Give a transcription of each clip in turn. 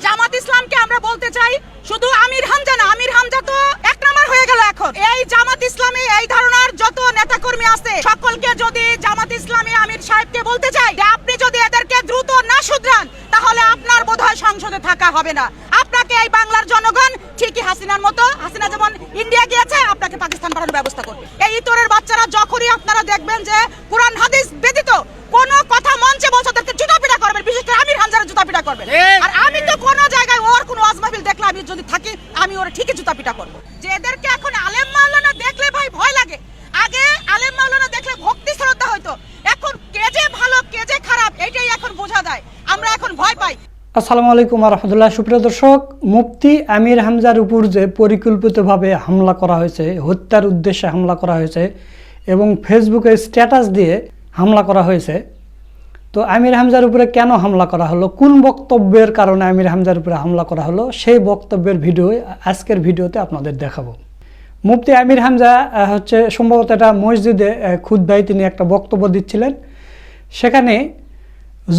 জামাত ইসলামকে আমরা বলতে চাই শুধু আমির হামজা না, আমির হামজা তো এক নাম্বার হয়ে গেল এখন। এই জামাত ইসলামে এই ধারণার যত নেতাকর্মী আছে সকলকে যদি জামাত ইসলামী আমির সাহেবকে বলতে চাই যে আপনি যদি এদেরকে দ্রুত না শুধরান তাহলে আপনার বোধহয় সংসদে থাকা হবে না। আপনাকে এই বাংলার জনগণ ঠিকই হাসিনার মতো, হাসিনা যেমন ইন্ডিয়া গিয়েছে আপনাকে পাকিস্তান পাঠানোর ব্যবস্থা করবে। এই ইতরের বাচ্চারা যখনই আপনারা দেখবেন যে কোরআন হাদিস ব্যতীত কোন কথা মঞ্চে বলছে তাদেরকে জুতাপিটা করবেন, বিশেষ করে আমির হামজার জুতাপিটা করবেন। আর আমি তো কোন জায়গায় ওর কোন ওয়াজ মাহফিল দেখলে আমি যদি থাকি আমি ওর ঠিকই জুতাপিটা করব। যে এদেরকে এখন আলেম মাওলানা দেখলে ভাই ভয় লাগে। আগে আলেম মাওলানা দেখলে ভক্তি শ্রদ্ধা হইতো, এখন কে যে ভালো কে যে খারাপ এটাই এখন বোঝা যায়। আমরা এখন ভয় পাই। আসসালামু আলাইকুম ওয়া রাহমাতুল্লাহ। সুপ্রিয় দর্শক, মুফতি আমির হামজার উপর যে পরিকল্পিতভাবে হামলা করা হয়েছে, হত্যার উদ্দেশ্যে হামলা করা হয়েছে এবং ফেসবুকে স্ট্যাটাস দিয়ে হামলা করা হয়েছে, তো আমির হামজার উপরে কেন হামলা করা হলো, কোন বক্তব্যের কারণে আমির হামজার উপরে হামলা করা হলো, সেই বক্তব্যের ভিডিও আজকের ভিডিওতে আপনাদের দেখাবো। মুফতি আমির হামজা হচ্ছে সম্ভবত এটা মসজিদে খুতবায় তিনি একটা বক্তব্য দিচ্ছিলেন, সেখানে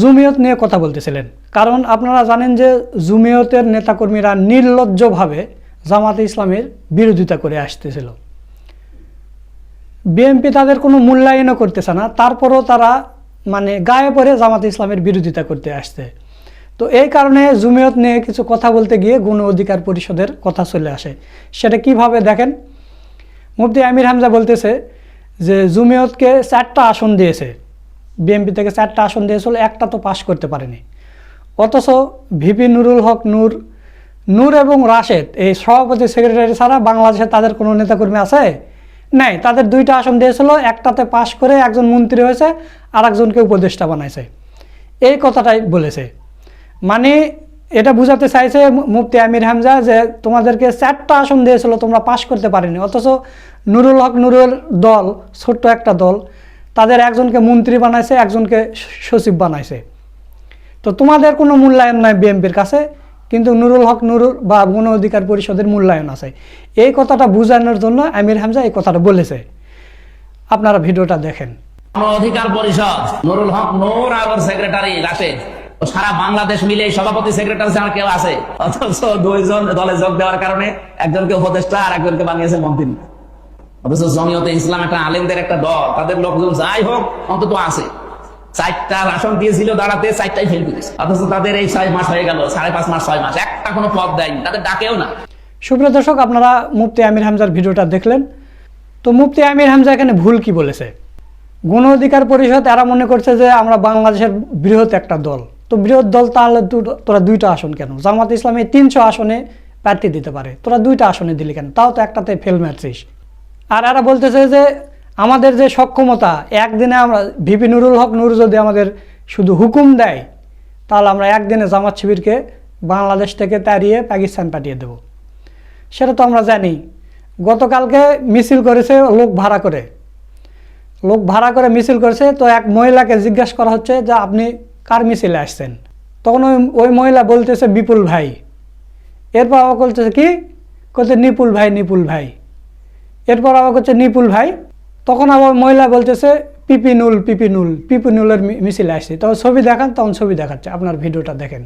জমিয়ত নিয়ে কথা বলতেছিলেন। কারণ আপনারা জানেন যে জমিয়তের নেতাকর্মীরা নির্লজ্জভাবে জামাতে ইসলামের বিরোধিতা করে আসতেছিল। বিএনপি তাদের কোনো মূল্যায়নও করতেছে না, তারপরও তারা মানে গায়ে পড়ে জামাতে ইসলামের বিরোধিতা করতে আসছে। তো এই কারণে জমিয়ত নিয়ে কিছু কথা বলতে গিয়ে গণ অধিকার পরিষদের কথা চলে আসে। সেটা কিভাবে দেখেন, মুফতি আমির হামজা বলতেছে যে জমিয়তকে 4টা আসন দিয়েছে, বিএনপি থেকে 4টা আসন দিয়েছিল, একটা তো পাশ করতে পারেনি। অথচ ভিপি নুরুল হক নূর এবং রাশেদ এই সভাপতি সেক্রেটারি ছাড়া বাংলাদেশে তাদের কোনো নেতাকর্মী আছে? নাই। তাদের 2টা আসন দিয়েছিল, একটাতে পাশ করে একজন মন্ত্রী হয়েছে আর একজনকে উপদেষ্টা বানাইছে। এই কথাটাই বলেছে। মানে এটা বোঝাতে চাইছে মুফতি আমির হামজা যে তোমাদেরকে 4টা আসন দিয়েছিল, তোমরা পাশ করতে পারেনি। অথচ নুরুল হক নূরের দল, ছোট্ট একটা দল, তাদের একজনকে মন্ত্রী বানাইছে, একজনকে সচিব বানাইছে। তো তোমাদের কোনো মূল্যায়ন নাই বিএনপির কাছে, কিন্তু নুরুল হক নূর বা গণ অধিকার পরিষদের মূল্যায়ন আছে। এই কথাটা বোঝানোর জন্য আমির হামজা এই কথাটা বলেছে। আপনারা ভিডিওটা দেখেন। গণ অধিকার পরিষদ নুরুল হক নূর আর সেক্রেটারি রাশেদ, সারা বাংলাদেশ মিলে সভাপতি সেক্রেটারি ছাড়া কেউ আছে? অথচ 2জন দলে যোগ দেওয়ার কারণে একজনকে উপদেষ্টা আর একজনকে বানিয়েছে মন্ত্রী। অথচ জমিয়তে ইসলাম একটা আলেমদের একটা দল, তাদের লোকজন যাই হোক অন্তত আছে। 4টা আসন দিয়েছিল দাঁড়াতে, 4টাই ফেল করেছে। অথচ তাদের এই 6 মাস হয়ে গেল, 5.5 মাস 6 মাস একটা কোনো পদ দেয়নি, তাদের ডাকেও না। সুপ্রিয় দর্শক, আপনারা মুফতি আমির হামজার ভিডিওটা দেখলেন। তো মুফতি আমির হামজা এখানে ভুল কি বলেছে? গণ অধিকার পরিষদ এরা মনে করছে যে আমরা বাংলাদেশের বৃহৎ একটা দল। তো বৃহৎ দল তাহলে তোরা 2টা আসন কেন? জামাত ইসলামী 300 আসনে প্রার্থী দিতে পারে, তোরা 2টা আসনে দিলি কেন? তাও তো একটাতে ফেল মারছিস। আর এরা বলতেছে যে আমাদের যে সক্ষমতা, একদিনে আমরা ভিপি নুরুল হক নূর যদি আমাদের শুধু হুকুম দেয় তাহলে আমরা একদিনে জামাত শিবিরকে বাংলাদেশ থেকে তাড়িয়ে পাকিস্তান পাঠিয়ে দেব। সেটা তো আমরা জানি। গতকালকে মিছিল করেছে লোক ভাড়া করে মিছিল করেছে। তো এক মহিলাকে জিজ্ঞাসা করা হচ্ছে যে আপনি কার মিছিলে আসছেন? তখন ওই মহিলা বলতেছে বিপুল ভাই। এরপর আবার বলতেছে কি করছে, নিপুল ভাই। এরপর আবার করছে নিপুল ভাই। তখন আবার মহিলা বলতেছে পিপিনুলের মিছিলে আসছে। তখন ছবি দেখান, তখন ছবি দেখাচ্ছে। আপনার ভিডিওটা দেখেন।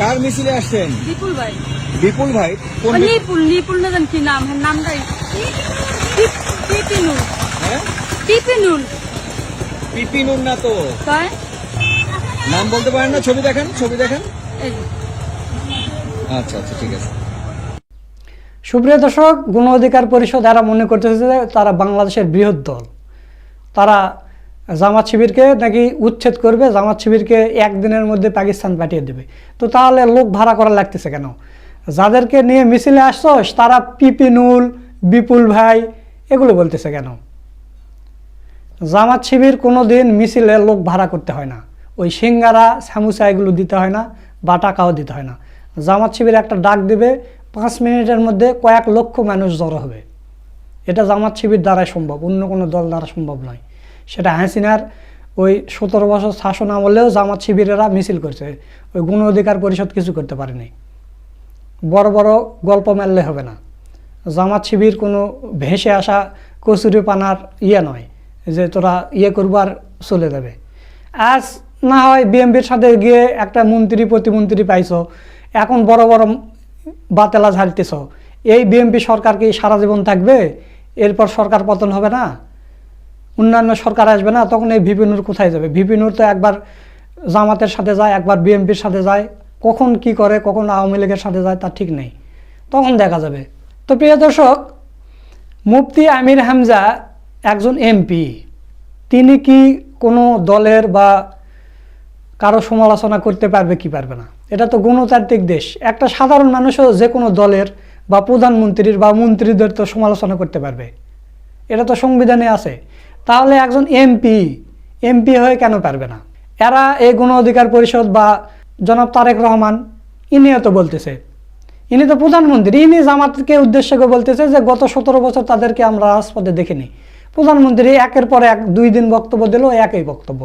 কার মিছিলে আসছেন? বিপুল ভাই। বিপুল ভাই? নিপুল না জানি কি নাম, নামটাই পিপিনুল। হ্যাঁ, পিপিনুল না তো, তাই নাম বলতে পারেন না? ছবি দেখান। এই আচ্ছা ঠিক আছে। সুপ্রিয় দর্শক, গণ অধিকার পরিষদ এরা মনে করতেছে যে তারা বাংলাদেশের বৃহৎ দল, তারা জামাত শিবিরকে নাকি উচ্ছেদ করবে, জামাত শিবিরকে একদিনের মধ্যে পাকিস্তান পাঠিয়ে দেবে। তো তাহলে লোক ভাড়া করা লাগতেছে কেন? যাদেরকে নিয়ে মিছিলে আসছস তারা পিপিনুল, বিপুল ভাই এগুলো বলতেছে কেন? জামাত শিবির কোনো দিন মিছিলে লোক ভাড়া করতে হয় না, ওই সিঙ্গারা সামুসা এগুলো দিতে হয় না, বা টাকাও দিতে হয় না। জামাত শিবির একটা ডাক দেবে, 5 মিনিটের মধ্যে কয়েক লক্ষ মানুষ জড়ো হবে। এটা জামাত শিবির দ্বারাই সম্ভব, অন্য কোনো দল দ্বারা সম্ভব নয়। সেটা হাসিনার ওই 17 বছর শাসন আমলেও জামাত শিবিরেরা মিছিল করছে, ওই গণ অধিকার পরিষদ কিছু করতে পারেনি। বড় বড় গল্প মারলে হবে না। জামাত শিবির কোনো ভেসে আসা কচুরি পানার নয় যে তোরা করবার চলে যাবে। আজ না হয় বিএনপির সাথে গিয়ে একটা মন্ত্রী প্রতিমন্ত্রী পাইছো, এখন বড় বড় বাতেলা ঝাড়তেছ, এই বিএনপি সরকার কি সারা জীবন থাকবে? এরপর সরকার পতন হবে না, অন্যান্য সরকার আসবে না, তখন এই ভিপি নূর কোথায় যাবে? ভিপি নূর তো একবার জামাতের সাথে যায়, একবার বিএনপির সাথে যায়, কখন কি করে, কখন আওয়ামী লীগের সাথে যায় তার ঠিক নেই, তখন দেখা যাবে। তো প্রিয় দর্শক, মুফতি আমির হামজা একজন এমপি, তিনি কি কোনো দলের বা কারো সমালোচনা করতে পারবে কি পারবে না? এটা তো গণতান্ত্রিক দেশ, একটা সাধারণ মানুষও যে কোনো দলের বা প্রধানমন্ত্রীর বা মন্ত্রীদের তো সমালোচনা করতে পারবে, এটা তো সংবিধানে আছে। তাহলে একজন এমপি হয়ে কেন পারবে না? এরা এই গণ অধিকার পরিষদ বা জনাব তারেক রহমান, ইনিও তো বলতেছে, ইনি তো প্রধানমন্ত্রী, ইনি জামাতকে উদ্দেশ্য করে বলতেছে যে গত 17 বছর তাদেরকে আমরা রাজপথে দেখিনি। প্রধানমন্ত্রী একের পর এক 2 দিন বক্তব্য দিল, একই বক্তব্য।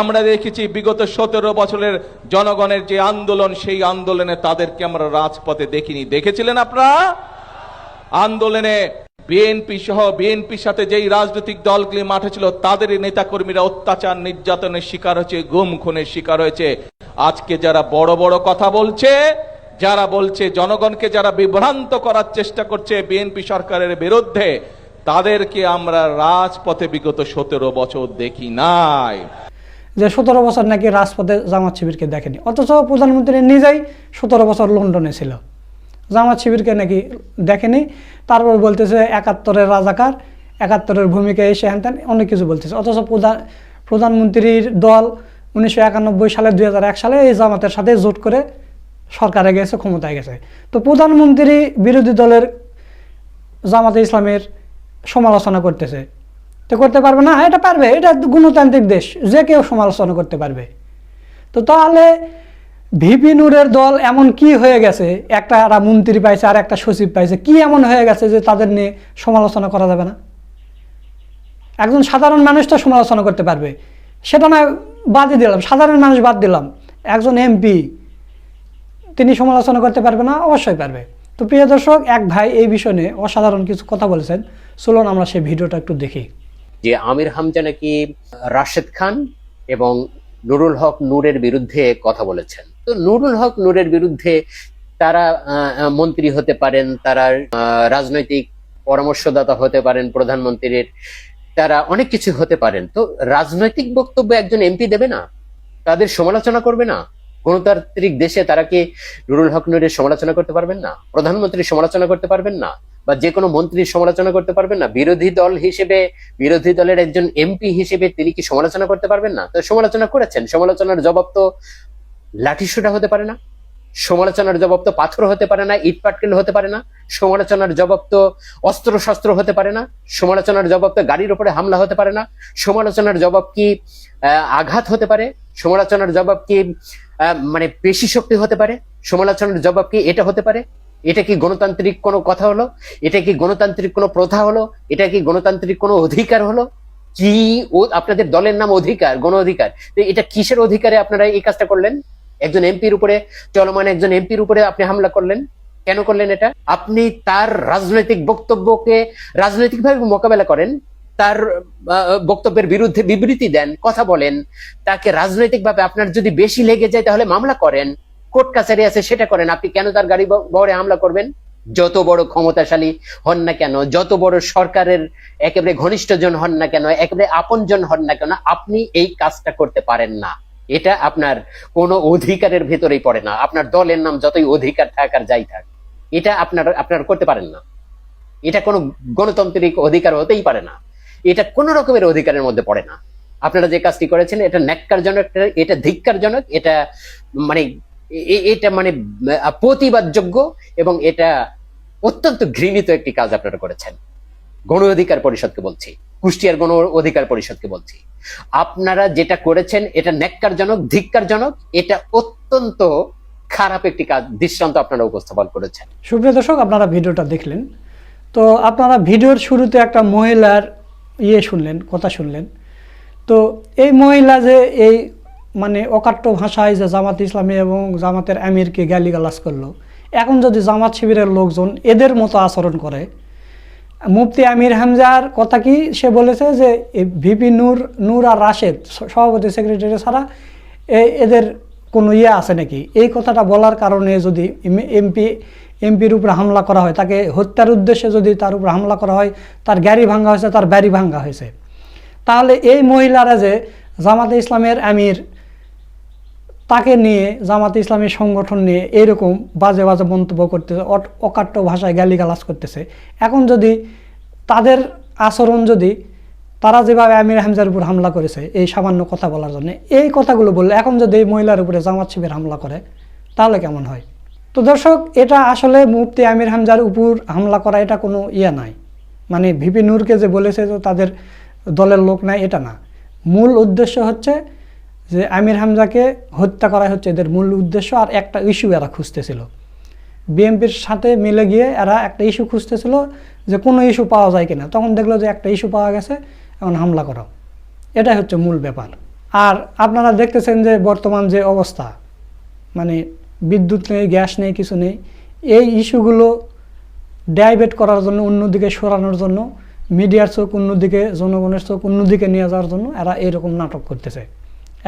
আমরা দেখেছি বিগত 17 বছরের জনগণের যে আন্দোলন, সেই আন্দোলনে তাদেরকে আমরা রাজপথে দেখিনি। দেখেছিলেন আপনারা? আন্দোলনে বিএনপি সহ বিএনপির সাথে যেই রাজনৈতিক দলগুলি মাঠে ছিল, তাদের নেতাকর্মীরা অত্যাচার নির্যাতনের শিকার হয়েছে, গুম খুনের শিকার হয়েছে। আজকে যারা বড় বড় কথা বলছে, যারা বলছে জনগণকে যারা বিভ্রান্ত করার চেষ্টা করছে বিএনপি সরকারের বিরুদ্ধে, তাদেরকে আমরা রাজপথে বিগত 17 বছর দেখি নাই। যে 17 বছর নাকি রাজপথে জামাত শিবিরকে দেখেনি, অথচ প্রধানমন্ত্রী নিজেই 17 বছর লন্ডনে ছিল, জামাত শিবিরকে নাকি দেখেনি। তারপর বলতেছে 71-এর রাজাকার, 71-এর ভূমিকা এসে হ্যান ত্যান অনেক কিছু বলতেছে। অথচ প্রধানমন্ত্রীর দল 1991 সালে 2001 সালে এই জামাতের সাথে জোট করে সরকারে গেছে, ক্ষমতায় গেছে। তো প্রধানমন্ত্রী বিরোধী দলের জামাতে ইসলামের সমালোচনা করতেছে, তো করতে পারবে না? এটা পারবে, এটা গণতান্ত্রিক দেশ, যে কেউ সমালোচনা করতে পারবে। তো তাহলে ভিপি নূরের দল এমন কি হয়ে গেছে, একটা মন্ত্রী পাইছে আর একটা সচিব পাইছে, কি এমন হয়ে গেছে যে তাদের নিয়ে সমালোচনা করা যাবে না? একজন সাধারণ মানুষ তো সমালোচনা করতে পারবে, সেটা না বাদই দিলাম, সাধারণ মানুষ বাদ দিলাম, একজন এমপি তিনি সমালোচনা করতে পারবে না? অবশ্যই পারবে। তো প্রিয় দর্শক, এক ভাই এই বিষয় নিয়ে অসাধারণ কিছু কথা বলেছেন, চলুন আমরা সেই ভিডিওটা একটু দেখি। যে আমির হামজা নাকি রাশেদ খান এবং নুরুল হক নূরের বিরুদ্ধে কথা বলেছেন। তো নুরুল হক নূরের বিরুদ্ধে তারা মন্ত্রী হতে পারেন, তারা রাজনৈতিক পরামর্শদাতা হতে পারেন প্রধানমন্ত্রীর, তারা অনেক কিছু হতে পারেন। তো রাজনৈতিক বক্তব্য একজন এমপি দেবে না? তাদের সমালোচনা করবে না? গণতান্ত্রিক দেশে তারা কি নুরুল হক নূরের সমালোচনা করতে পারবেন না? প্রধানমন্ত্রীর সমালোচনা করতে পারবেন না? বা যে কোনো মন্ত্রীর সমালোচনা করতে পারবেন না? বিরোধী দল হিসেবে, বিরোধী দলের একজন এমপি হিসেবে তিনি কি সমালোচনা করতে পারবেন না? তো সমালোচনা করেছেন, সমালোচনার জবাব তো লাঠিসোঁটা হতে পারে না, সমালোচনার জবাব তো পাথর হতে পারে না, ইট পাটকেল হতে পারে না, সমালোচনার জবাব তো অস্ত্র শস্ত্র হতে পারে না, সমালোচনার জবাব তো গাড়ির উপরে হামলা হতে পারে না, সমালোচনার জবাব কি আঘাত হতে পারে, সমালোচনার জবাব কি মানে পেশি শক্তি হতে পারে, সমালোচনার জবাব কি এটা হতে পারে? এটা কি গণতান্ত্রিক কোনো কথা হলো? এটা কি গণতান্ত্রিক কোনো প্রথা হলো? এটা কি গণতান্ত্রিক কোনো অধিকার হলো? কি আপনাদের দলের নাম অধিকার, গণ অধিকার, এটা কিসের অধিকারে আপনারা এই কাজটা করলেন? একজন এমপির উপরে, চলমান একজন এমপির উপরে আপনি হামলা করলেন, কেন করলেন এটা? আপনি তার রাজনৈতিক বক্তব্যকে রাজনৈতিকভাবে মোকাবেলা করেন, তার বক্তব্যের বিরুদ্ধে বিবৃতি দেন, কথা বলেন, তাকে রাজনৈতিকভাবে আপনার যদি বেশি লেগে যায় তাহলে মামলা করেন, কোর্ট কাছারি আছে সেটা করেন। আপনি কেন তার গাড়ি বহরে হামলা করবেন? যত বড় ক্ষমতাশালী হন না কেন, যত বড় সরকারের একেবারে ঘনিষ্ঠজন হন না কেন, একেবারে আপনজন হন না কেন, আপনি এই কাজটা করতে পারেন না। এটা আপনার কোনো অধিকারের ভেতরেই পড়ে না। আপনার দলের নাম যতই অধিকার থাক আর যাই থাক, এটা আপনার করতে পারেন না। এটা কোনো গণতান্ত্রিক অধিকার হতেই পারে না, এটা কোন রকমের অধিকারের মধ্যে পড়ে না। আপনারা যে কাজটি করেছেন এটা ন্যাক্কারজনক, এটা ধিক্কারজনক, এটা মানে প্রতিবাদযোগ্য এবং এটা অত্যন্ত ঘৃণিত একটি কাজ আপনারা করেছেন। গণ অধিকার পরিষদকে বলছি, কুষ্টিয়ার গণ অধিকার পরিষদকে বলছি, আপনারা যেটা করেছেন এটা ন্যাক্কারজনক, ধিক্কারজনক, এটা অত্যন্ত খারাপ একটি কাজ, দৃষ্টান্ত আপনারা উপস্থাপন করেছেন। সুপ্রিয় দর্শক, আপনারা ভিডিওটা দেখলেন। তো আপনারা ভিডিওর শুরুতে একটা মহিলার শুনলেন, কথা শুনলেন। তো এই মহিলা যে এই মানে অকাট্য ভাষায় যে জামাত ইসলামী এবং জামাতের আমিরকে গালিগালাজ করলো, এখন যদি জামাত শিবিরের লোকজন এদের মতো আচরণ করে, মুফতি আমির হামজার কথা কি সে বলেছে যে ভিপি নূর আর রাশেদ সভাপতি সেক্রেটারি ছাড়া এদের কোনো আছে নাকি, এই কথাটা বলার কারণে যদি এমপির উপরে হামলা করা হয়, তাকে হত্যার উদ্দেশ্যে যদি তার উপর হামলা করা হয়, তার গাড়ি ভাঙ্গা হয়েছে, তার বাড়ি ভাঙ্গা হয়েছে, তাহলে এই মহিলারা যে জামাতে ইসলামের আমির, তাকে নিয়ে জামাতে ইসলামী সংগঠন নিয়ে এইরকম বাজে বাজে মন্তব্য করতেছে, অকাট্য ভাষায় গালিগালাজ করতেছে, এখন যদি তাদের আচরণ, যদি তারা যেভাবে আমির হামজার উপর হামলা করেছে এই সামান্য কথা বলার জন্য, এই কথাগুলো বললে এখন যদি এই মহিলার উপরে জামাত শিবির হামলা করে তাহলে কেমন হয়? তো দর্শক, এটা আসলে মুফতি আমির হামজার উপর হামলা করা এটা কোনো নাই, মানে ভিপি নূরকে যে বলেছে তো তাদের দলের লোক নাই, এটা না। মূল উদ্দেশ্য হচ্ছে যে আমির হামজাকে হত্যা করা হচ্ছে এদের মূল উদ্দেশ্য। আর একটা ইস্যু এরা খুঁজতেছিল, বিএনপির সাথে মিলে গিয়ে এরা একটা ইস্যু খুঁজতেছিল যে কোনো ইস্যু পাওয়া যায় কিনা, তখন দেখলো যে একটা ইস্যু পাওয়া গেছে, এখন হামলা করা, এটাই হচ্ছে মূল ব্যাপার। আর আপনারা দেখতেছেন যে বর্তমান যে অবস্থা, মানে বিদ্যুৎ নেই, গ্যাস নেই, কিছু নেই, এই ইস্যুগুলো ডাইভার্ট করার জন্য, অন্যদিকে সরানোর জন্য, মিডিয়ার চোখ অন্যদিকে, জনগণের চোখ অন্যদিকে নিয়ে যাওয়ার জন্য এরা এরকম নাটক করতেছে,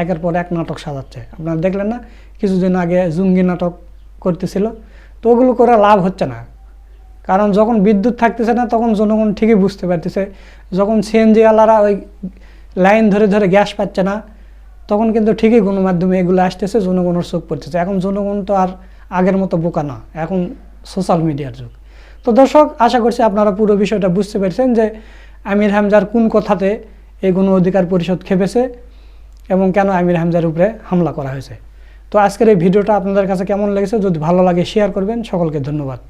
একের পর এক নাটক সাজাচ্ছে। আপনারা দেখলেন না কিছুদিন আগে জঙ্গি নাটক করতেছিল, তো ওগুলো করে লাভ হচ্ছে না, কারণ যখন বিদ্যুৎ থাকতেছে না তখন জনগণ ঠিকই বুঝতে পারতেছে, যখন সিএনজি ওয়ালারা ওই লাইন ধরে ধরে গ্যাস পাচ্ছে না তখন কিন্তু ঠিকই গণমাধ্যমে এগুলো আসতেছে, জনগণের চোখ পড়তেছে। এখন জনগণ তো আর আগের মতো বোকা না, এখন সোশ্যাল মিডিয়ার যুগ। তো দর্শক, আশা করছি আপনারা পুরো বিষয়টা বুঝতে পেরেছেন যে আমির হামজার কোন কথাতে এই গণ অধিকার পরিষদ খেপেছে এবং কেন আমির হামজার উপরে হামলা করা হয়েছে। তো আজকের এই ভিডিওটা আপনাদের কাছে কেমন লেগেছে, যদি ভালো লাগে শেয়ার করবেন। সকলকে ধন্যবাদ।